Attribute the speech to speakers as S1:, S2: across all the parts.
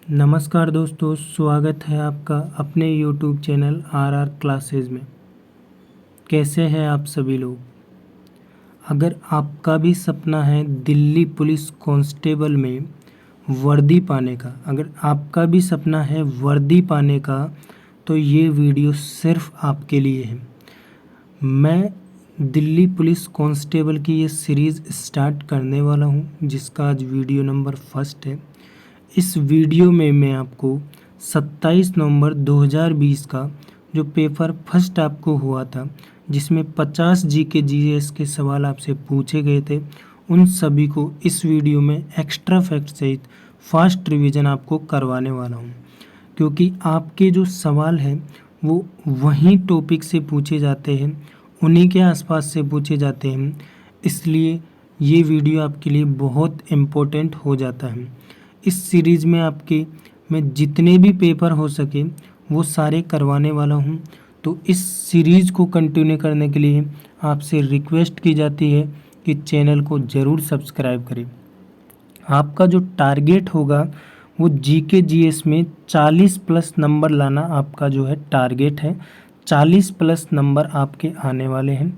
S1: नमस्कार दोस्तों, स्वागत है आपका अपने YouTube चैनल आर क्लासेस में। कैसे हैं आप सभी लोग। अगर आपका भी सपना है दिल्ली पुलिस कांस्टेबल में वर्दी पाने का, अगर आपका भी सपना है वर्दी पाने का, तो ये वीडियो सिर्फ आपके लिए है। मैं दिल्ली पुलिस कांस्टेबल की ये सीरीज़ स्टार्ट करने वाला हूँ, जिसका आज वीडियो नंबर 1 है। इस वीडियो में मैं आपको 27 नवंबर 2020 का जो पेपर फर्स्ट आपको हुआ था, जिसमें 50 जीके जीएस के सवाल आपसे पूछे गए थे, उन सभी को इस वीडियो में एक्स्ट्रा फैक्ट सहित फास्ट रिवीजन आपको करवाने वाला हूं। क्योंकि आपके जो सवाल हैं वो वहीं टॉपिक से पूछे जाते हैं, उन्हीं के आसपास से पूछे जाते हैं, इसलिए ये वीडियो आपके लिए बहुत इम्पोर्टेंट हो जाता है। इस सीरीज़ में आपके मैं जितने भी पेपर हो सके वो सारे करवाने वाला हूँ। तो इस सीरीज़ को कंटिन्यू करने के लिए आपसे रिक्वेस्ट की जाती है कि चैनल को ज़रूर सब्सक्राइब करें। आपका जो टारगेट होगा वो जीके जीएस में 40 प्लस नंबर लाना आपका जो है टारगेट है। 40 प्लस नंबर आपके आने वाले हैं।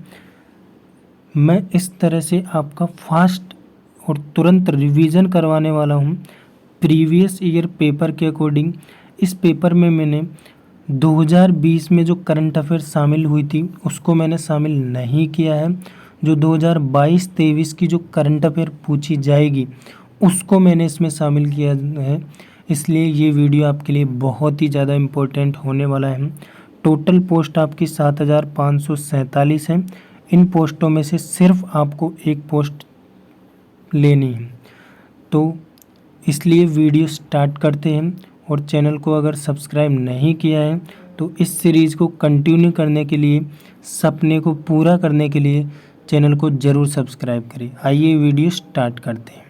S1: मैं इस तरह से आपका फास्ट और तुरंत रिवीजन करवाने वाला हूँ प्रीवियस ईयर पेपर के अकॉर्डिंग। इस पेपर में मैंने 2020 में जो करंट अफेयर शामिल हुई थी उसको मैंने शामिल नहीं किया है। जो 2022-23 की जो करंट अफेयर पूछी जाएगी उसको मैंने इसमें शामिल किया है, इसलिए ये वीडियो आपके लिए बहुत ही ज़्यादा इम्पोर्टेंट होने वाला है। टोटल पोस्ट आपकी 7547 है। इन पोस्टों में से सिर्फ आपको एक पोस्ट लेनी है। तो इसलिए वीडियो स्टार्ट करते हैं, और चैनल को अगर सब्सक्राइब नहीं किया है तो इस सीरीज़ को कंटिन्यू करने के लिए, सपने को पूरा करने के लिए चैनल को ज़रूर सब्सक्राइब करें। आइए वीडियो स्टार्ट करते हैं।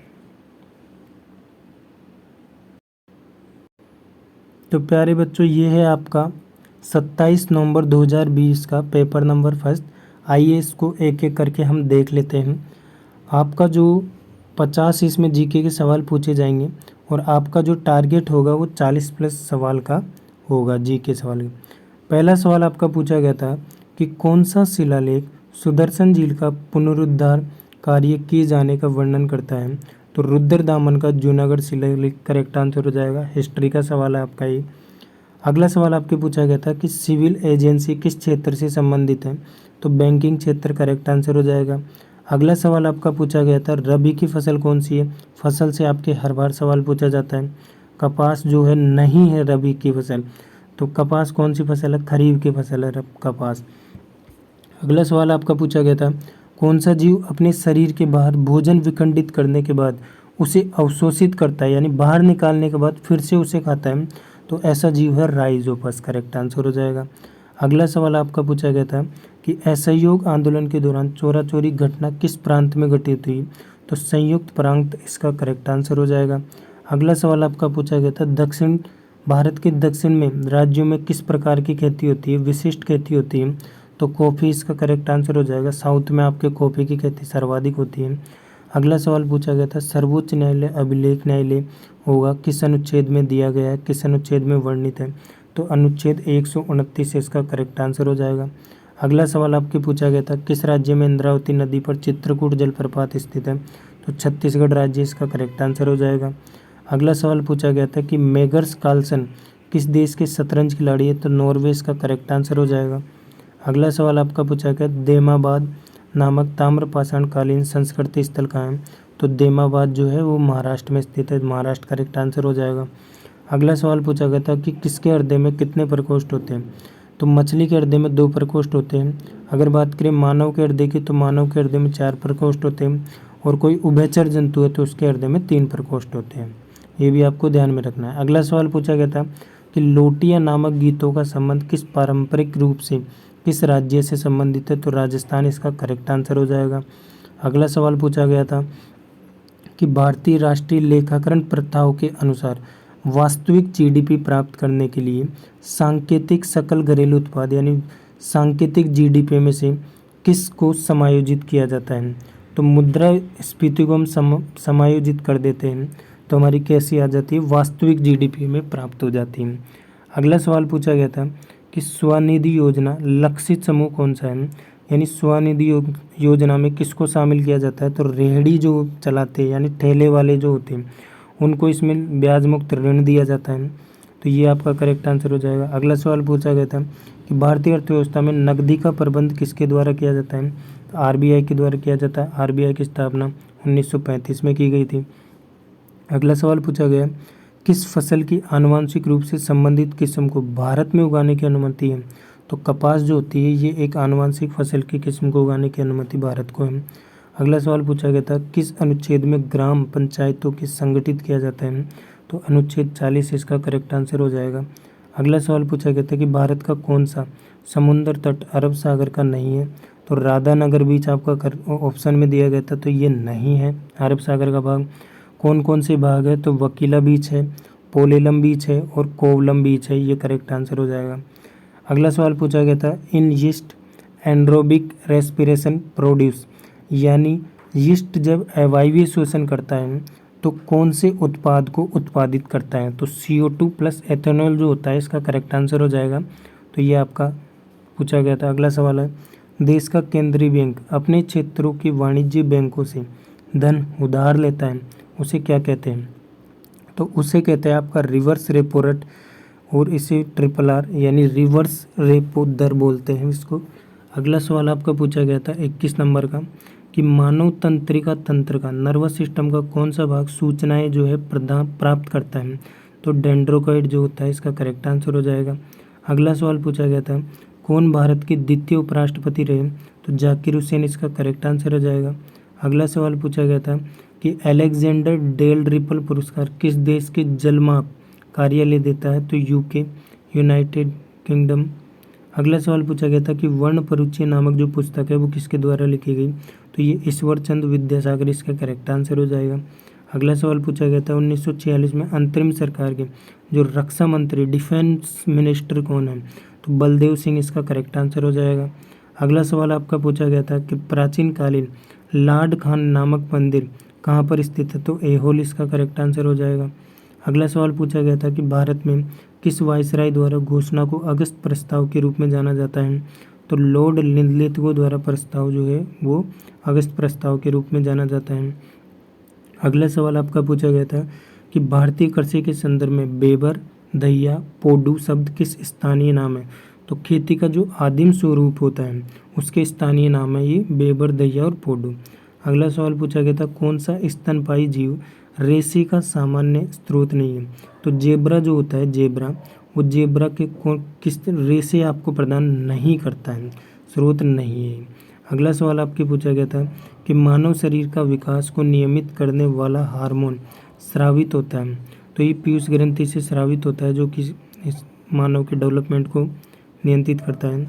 S1: तो प्यारे बच्चों, ये है आपका 27 नवंबर 2020 का पेपर नंबर 1। आइए इसको एक एक करके हम देख लेते हैं। आपका जो 50 इसमें जीके के सवाल पूछे जाएंगे, और आपका जो टारगेट होगा वो 40 प्लस सवाल का होगा जीके सवाल का। पहला सवाल आपका पूछा गया था कि कौन सा शिलालेख सुदर्शन झील का पुनरुद्धार कार्य किए जाने का वर्णन करता है। तो रुद्रदामन का जूनागढ़ शिलालेख करेक्ट आंसर हो जाएगा। हिस्ट्री का सवाल है आपका ये। अगला सवाल आपके पूछा गया था कि सिविल एजेंसी किस क्षेत्र से संबंधित है। तो बैंकिंग क्षेत्र करेक्ट आंसर हो जाएगा। अगला सवाल आपका पूछा गया था रबी की फसल कौन सी है। फसल से आपके हर बार सवाल पूछा जाता है। कपास जो है नहीं है रबी की फसल, तो कपास कौन सी फसल है, खरीफ की फसल है कपास। अगला सवाल आपका पूछा गया था कौन सा जीव अपने शरीर के बाहर भोजन विखंडित करने के बाद उसे अवशोषित करता है, यानी बाहर निकालने के बाद फिर से उसे खाता है। तो ऐसा जीव है राइजोपस, करेक्ट आंसर हो जाएगा। अगला सवाल आपका पूछा गया था कि असहयोग आंदोलन के दौरान चोरा चोरी घटना किस प्रांत में घटित हुई। तो संयुक्त प्रांत इसका करेक्ट आंसर हो जाएगा। अगला सवाल आपका पूछा गया था दक्षिण भारत के दक्षिण में राज्यों में किस प्रकार की खेती होती है, विशिष्ट खेती होती है। तो कॉफ़ी इसका करेक्ट आंसर हो जाएगा। साउथ में आपके कॉफ़ी की खेती सर्वाधिक होती है। अगला सवाल पूछा गया था सर्वोच्च न्यायालय अभिलेख न्यायालय होगा किस अनुच्छेद में दिया गया है, किस अनुच्छेद में वर्णित है। तो अनुच्छेद 129 इसका करेक्ट आंसर हो जाएगा। अगला सवाल आपके पूछा गया था किस राज्य में इंद्रावती नदी पर चित्रकूट जलप्रपात स्थित है। तो छत्तीसगढ़ राज्य इसका करेक्ट आंसर हो जाएगा। अगला सवाल पूछा गया था कि मैग्नस कार्लसन किस देश के शतरंज खिलाड़ी है। तो नॉर्वे इसका करेक्ट आंसर हो जाएगा। अगला सवाल आपका पूछा गया देमाबाद नामक ताम्रपाषाण कालीन संस्कृति स्थल कहाँ है। तो देमाबाद जो है वो महाराष्ट्र में स्थित है, महाराष्ट्र करेक्ट आंसर हो जाएगा। अगला सवाल पूछा गया था कि किसके हृदय में कितने प्रकोष्ठ होते हैं। तो मछली के हृदय में 2 प्रकोष्ठ होते हैं। अगर बात करें मानव के हृदय की, तो मानव के हृदय में 4 प्रकोष्ठ होते हैं, और कोई उभयचर जंतु है तो उसके हृदय में 3 प्रकोष्ठ होते हैं। ये भी आपको ध्यान में रखना है। अगला सवाल पूछा गया था कि लोटिया नामक गीतों का संबंध किस पारंपरिक रूप से किस राज्य से संबंधित है। तो राजस्थान इसका करेक्ट आंसर हो जाएगा। अगला सवाल पूछा गया था कि भारतीय राष्ट्रीय लेखाकरण प्रथाओं के अनुसार वास्तविक जीडीपी प्राप्त करने के लिए सांकेतिक सकल घरेलू उत्पाद यानी सांकेतिक जीडीपी में से किस को समायोजित किया जाता है। तो मुद्रास्फीति को हम समायोजित कर देते हैं। तो हमारी कैसी आ जाती है, वास्तविक जीडीपी में प्राप्त हो जाती है। अगला सवाल पूछा गया था कि स्वनिधि योजना लक्षित समूह कौन सा है, यानी स्वनिधि योजना में किसको शामिल किया जाता है, तो रेहड़ी जो चलाते हैं यानी ठेले वाले जो होते हैं उनको इसमें ब्याज मुक्त ऋण दिया जाता है। तो ये आपका करेक्ट आंसर हो जाएगा। अगला सवाल पूछा गया था कि भारतीय अर्थव्यवस्था में नकदी का प्रबंध किसके द्वारा किया जाता है, तो आरबीआई के द्वारा किया जाता है। आरबीआई की स्थापना 1935 में की गई थी। अगला सवाल पूछा गया किस फसल की आनुवंशिक रूप से संबंधित किस्म को भारत में उगाने की अनुमति है, तो कपास जो होती है ये एक आनुवंशिक फसल की किस्म को उगाने की अनुमति भारत को है। अगला सवाल पूछा गया था किस अनुच्छेद में ग्राम पंचायतों को संगठित किया जाता है, तो अनुच्छेद 40 इसका करेक्ट आंसर हो जाएगा। अगला सवाल पूछा गया था कि भारत का कौन सा समुद्र तट अरब सागर का नहीं है, तो राधानगर बीच आपका ऑप्शन में दिया गया था, तो ये नहीं है अरब सागर का भाग। कौन कौन से भाग है, तो वकीला बीच है, पोलेलम बीच है और कोवलम बीच है, ये करेक्ट आंसर हो जाएगा। अगला सवाल पूछा गया था इन यीस्ट एनरोबिक रेस्पिरेशन प्रोड्यूस, यानी यीस्ट जब अवायवीय शोषण करता है तो कौन से उत्पाद को उत्पादित करता है, तो CO2 प्लस एथेनॉल जो होता है इसका करेक्ट आंसर हो जाएगा। तो ये आपका पूछा गया था। अगला सवाल है देश का केंद्रीय बैंक अपने क्षेत्रों के वाणिज्य बैंकों से धन उधार लेता है, उसे क्या कहते हैं, तो उसे कहते हैं आपका रिवर्स रेपो रेट, और इसे RRR यानी रिवर्स रेपो दर बोलते हैं इसको। अगला सवाल आपका पूछा गया था 21 नंबर का कि मानव तंत्रिका तंत्र का नर्वस सिस्टम का कौन सा भाग सूचनाएं जो है प्राप्त करता है, तो डेंड्रोकाइड जो होता है इसका करेक्ट आंसर हो जाएगा। अगला सवाल पूछा गया था कौन भारत के द्वितीय उपराष्ट्रपति रहे, तो जाकिर हुसैन इसका करेक्ट आंसर हो जाएगा। अगला सवाल पूछा गया था कि अलेक्जेंडर डेल रिपल पुरस्कार किस देश के जलमाप कार्यालय देता है, तो यूके यूनाइटेड किंगडम। अगला सवाल पूछा गया था कि वर्ण परिचय नामक जो पुस्तक है वो किसके द्वारा लिखी गई, तो ये ईश्वर चंद्र विद्यासागर इसका करेक्ट आंसर हो जाएगा। अगला सवाल पूछा गया था 1946 में अंतरिम सरकार के जो रक्षा मंत्री डिफेंस मिनिस्टर कौन है, तो बलदेव सिंह इसका करेक्ट आंसर हो जाएगा। अगला सवाल आपका पूछा गया था कि प्राचीन कालीन लाड खान नामक मंदिर कहाँ पर स्थित है, तो ऐहोल इसका करेक्ट आंसर हो जाएगा। अगला सवाल पूछा गया था कि भारत में किस वायसराय द्वारा घोषणा को अगस्त प्रस्ताव के रूप में जाना जाता है, तो लॉर्ड लिथलिथगो द्वारा प्रस्ताव जो है वो अगस्त प्रस्ताव के रूप में जाना जाता है। अगला सवाल आपका पूछा गया था कि भारतीय कृषि के संदर्भ में बेबर दहिया पोडू शब्द किस स्थानीय नाम है, तो खेती का जो आदिम स्वरूप होता है उसके स्थानीय नाम है ये बेबर दहिया और पोडू। अगला सवाल पूछा गया था कौन सा स्तनपायी जीव रेशे का सामान्य स्रोत नहीं है, तो जेब्रा जो होता है जेब्रा, वो जेब्रा के किस रेशे आपको प्रदान नहीं करता है, स्रोत नहीं है। अगला सवाल आपके पूछा गया था कि मानव शरीर का विकास को नियमित करने वाला हार्मोन स्रावित होता है, तो ये पीयूष ग्रंथि से स्रावित होता है जो कि इस मानव के डेवलपमेंट को नियंत्रित करता है।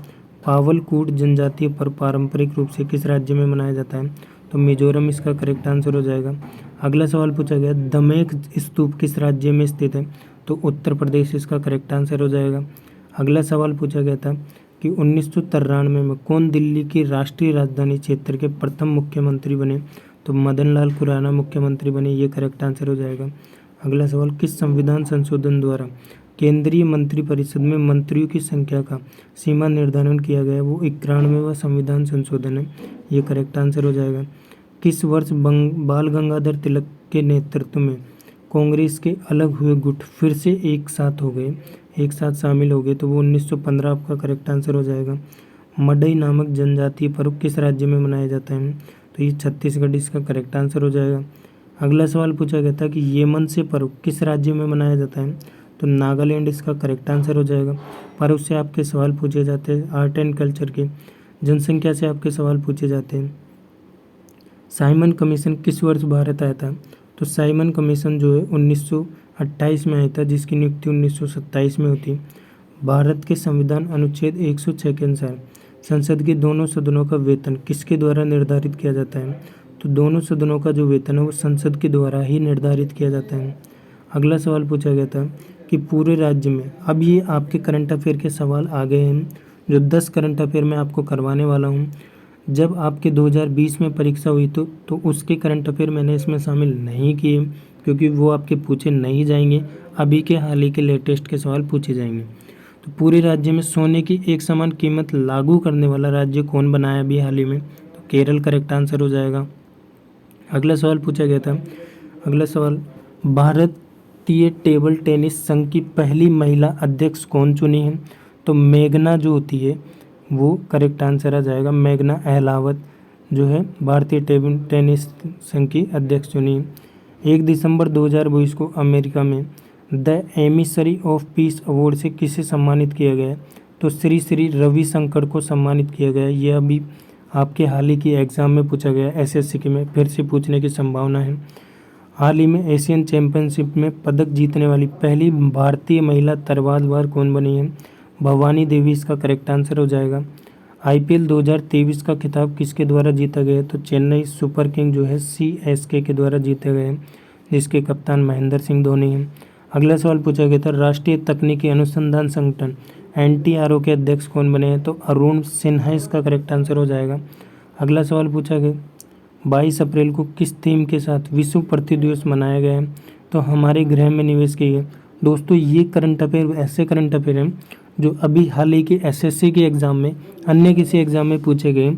S1: पावलकूट जनजातीय पर पारंपरिक रूप से किस राज्य में मनाया जाता है, तो मिजोरम इसका करेक्ट आंसर हो जाएगा। अगला सवाल पूछा गया दमेक स्तूप किस राज्य में स्थित है, तो उत्तर प्रदेश इसका करेक्ट आंसर हो जाएगा। अगला सवाल पूछा गया था कि 1993 में कौन दिल्ली की राष्ट्रीय राजधानी क्षेत्र के प्रथम मुख्यमंत्री बने, तो मदन लाल खुराना मुख्यमंत्री बने, ये करेक्ट आंसर हो जाएगा। अगला सवाल किस संविधान संशोधन द्वारा केंद्रीय मंत्रिपरिषद में मंत्रियों की संख्या का सीमा निर्धारण किया गया, वो 91वां संविधान संशोधन है, ये करेक्ट आंसर हो जाएगा। किस वर्ष बाल गंगाधर तिलक के नेतृत्व में कांग्रेस के अलग हुए गुट फिर से एक साथ शामिल हो गए, तो वो 1915 आपका करेक्ट आंसर हो जाएगा। मडई नामक जनजातीय पर्व किस राज्य में मनाया जाता है, तो ये छत्तीसगढ़ इसका करेक्ट आंसर हो जाएगा। अगला सवाल पूछा गया था कि येमन से पर्व किस राज्य में मनाया जाता है, तो नागालैंड इसका करेक्ट आंसर हो जाएगा। पर्व से आपके सवाल पूछे जाते हैं, आर्ट एंड कल्चर के, जनसंख्या से आपके सवाल पूछे जाते हैं। साइमन कमीशन किस वर्ष भारत आया था, तो साइमन कमीशन जो है 1928 में आया था, जिसकी नियुक्ति 1927 में होती। भारत के संविधान अनुच्छेद 106 के अनुसार संसद के दोनों सदनों का वेतन किसके द्वारा निर्धारित किया जाता है, तो दोनों सदनों का जो वेतन है वो संसद के द्वारा ही निर्धारित किया जाता है। अगला सवाल पूछा गया था कि पूरे राज्य में, अब ये आपके करंट अफेयर के सवाल आ गए हैं जो 10 करंट अफेयर में आपको करवाने वाला हूँ। जब आपके 2020 में परीक्षा हुई तो उसके करंट अफेयर मैंने इसमें शामिल नहीं किए, क्योंकि वो आपके पूछे नहीं जाएंगे, अभी के हाल ही के लेटेस्ट के सवाल पूछे जाएंगे। तो पूरे राज्य में सोने की एक समान कीमत लागू करने वाला राज्य कौन बना है अभी हाल ही में? तो केरल करेक्ट आंसर हो जाएगा। अगला सवाल पूछा गया था, अगला सवाल, भारतीय टेबल टेनिस संघ की पहली महिला अध्यक्ष कौन चुनी है? तो मेघना जो होती है वो करेक्ट आंसर आ जाएगा। मेघना अहलावत जो है भारतीय टेबल टेनिस संघ की अध्यक्ष चुनी है। 1 दिसंबर 2022 को अमेरिका में the emissary of peace award से किसे सम्मानित किया गया है? तो श्री श्री रविशंकर को सम्मानित किया गया है। यह अभी आपके हाल ही की एग्ज़ाम में पूछा गया है, एसएससी के में फिर से पूछने की संभावना है। हाल ही में एशियन चैंपियनशिप में पदक जीतने वाली पहली भारतीय महिला तलवारबाज कौन बनी है? भवानी देवी इसका करेक्ट आंसर हो जाएगा। आईपीएल 2023 का खिताब किसके द्वारा जीता गया? तो चेन्नई सुपर किंग जो है सीएसके के द्वारा जीते गए हैं, जिसके कप्तान महेंद्र सिंह धोनी हैं। अगला सवाल पूछा गया था, राष्ट्रीय तकनीकी अनुसंधान संगठन एनटीआरओ के अध्यक्ष कौन बने हैं? तो अरुण सिन्हा इसका करेक्ट आंसर हो जाएगा। अगला सवाल पूछा गया, 22 अप्रैल को किस थीम के साथ विश्व पृथ्वी दिवस मनाया गया है? तो हमारे ग्रह में निवेश किए। दोस्तों ये करंट अफेयर ऐसे करंट अफेयर हैं जो अभी हाल ही के एसएससी के एग्ज़ाम में, अन्य किसी एग्ज़ाम में पूछे गए,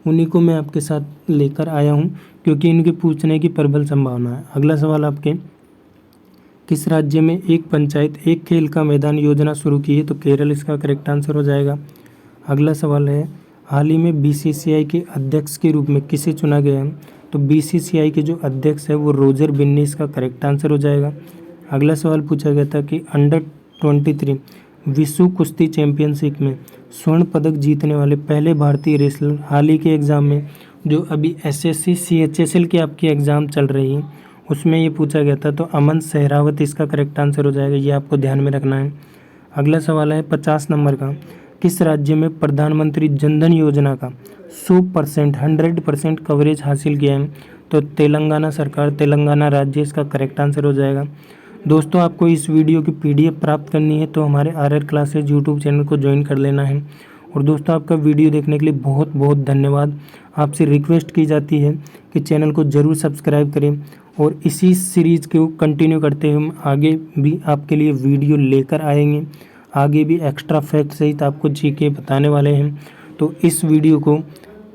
S1: उन्हीं को मैं आपके साथ लेकर आया हूं, क्योंकि इनके पूछने की प्रबल संभावना है। अगला सवाल आपके, किस राज्य में एक पंचायत एक खेल का मैदान योजना शुरू की है? तो केरल इसका करेक्ट आंसर हो जाएगा। अगला सवाल है, हाल ही में बीसीसीआई के अध्यक्ष के रूप में किसे चुना गया है? तो बीसीसीआई के जो अध्यक्ष है वो रोजर बिन्नी इसका करेक्ट आंसर हो जाएगा। अगला सवाल पूछा गया था कि अंडर 23 विश्व कुश्ती चैंपियनशिप में स्वर्ण पदक जीतने वाले पहले भारतीय रेसलर, हाल ही के एग्ज़ाम में जो अभी एसएससी सीएचएसएल की आपकी एग्ज़ाम चल रही है उसमें ये पूछा गया था, तो अमन सहरावत इसका करेक्ट आंसर हो जाएगा। ये आपको ध्यान में रखना है। अगला सवाल है 50 नंबर का, किस राज्य में प्रधानमंत्री जनधन योजना का 100% कवरेज हासिल किया है? तो तेलंगाना सरकार, तेलंगाना राज्य इसका करेक्ट आंसर हो जाएगा। दोस्तों आपको इस वीडियो की पीडीएफ प्राप्त करनी है तो हमारे आरआर क्लासेज यूट्यूब चैनल को ज्वाइन कर लेना है। और दोस्तों आपका वीडियो देखने के लिए बहुत बहुत धन्यवाद। आपसे रिक्वेस्ट की जाती है कि चैनल को ज़रूर सब्सक्राइब करें और इसी सीरीज़ को कंटिन्यू करते हुए हम आगे भी आपके लिए वीडियो लेकर आएंगे। आगे भी एक्स्ट्रा फैक्ट सहित आपको जीके बताने वाले हैं। तो इस वीडियो को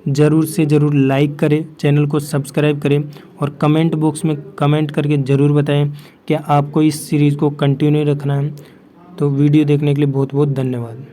S1: ज़रूर से ज़रूर लाइक करें, चैनल को सब्सक्राइब करें और कमेंट बॉक्स में कमेंट करके ज़रूर बताएं कि आपको इस सीरीज़ को कंटिन्यू रखना है। तो वीडियो देखने के लिए बहुत बहुत धन्यवाद।